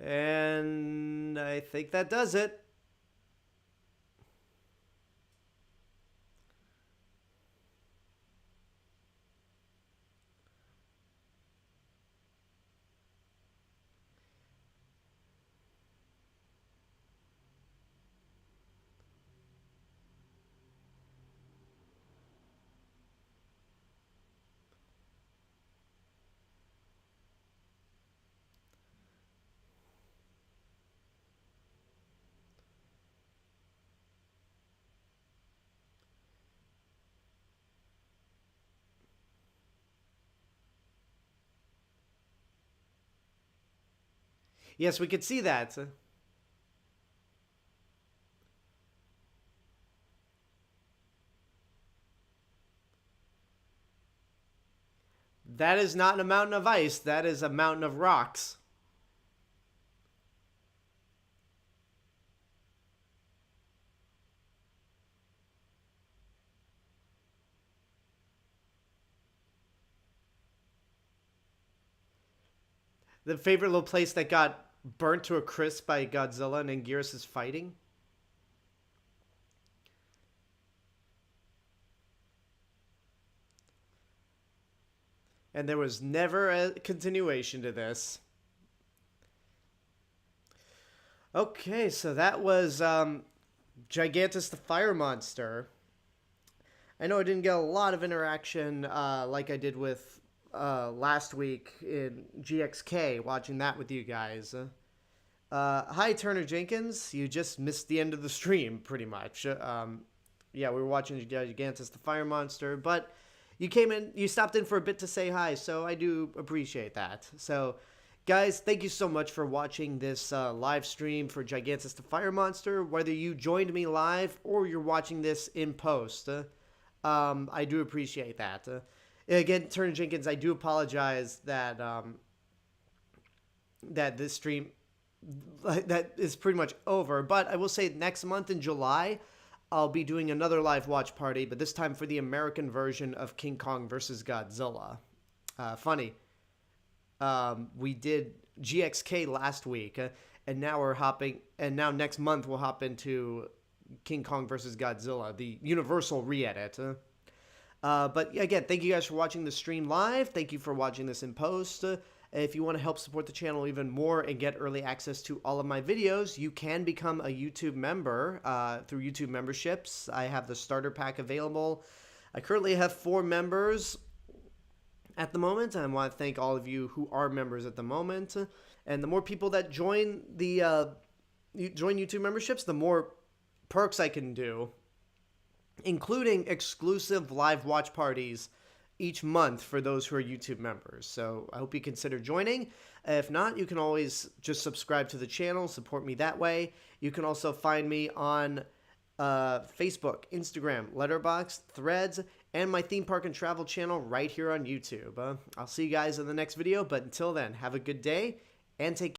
And I think that does it. Yes, we could see that. That is not a mountain of ice. That is a mountain of rocks. The favorite little place that got burnt to a crisp by Godzilla and Anguirus is fighting. And there was never a continuation to this. Okay, so that was Gigantis the Fire Monster. I know I didn't get a lot of interaction like I did with last week in GXK, watching that with you guys. Hi, Turner Jenkins. You just missed the end of the stream, pretty much. Yeah, we were watching Gigantis the Fire Monster, but you came in, you stopped in for a bit to say hi, so I do appreciate that. So, guys, thank you so much for watching this live stream for Gigantis the Fire Monster. Whether you joined me live or you're watching this in post, I do appreciate that. Again, Turner Jenkins, I do apologize that that this stream that is pretty much over. But I will say next month in July, I'll be doing another live watch party, but this time for the American version of King Kong versus Godzilla. Funny. We did GXK last week, and now we're hopping, and now next month we'll hop into King Kong versus Godzilla, the Universal re-edit. But again, thank you guys for watching the stream live. Thank you for watching this in post. If you want to help support the channel even more and get early access to all of my videos, you can become a YouTube member through YouTube memberships. I have the starter pack available. I currently have 4 members at the moment. I want to thank all of you who are members at the moment. And the more people that join the join YouTube memberships, the more perks I can do, including exclusive live watch parties each month for those who are YouTube members. So I hope you consider joining. If not, you can always just subscribe to the channel, support me that way. You can also find me on Facebook, Instagram, Letterboxd, Threads, and my theme park and travel channel right here on YouTube. I'll see you guys in the next video, but until then, have a good day and take care.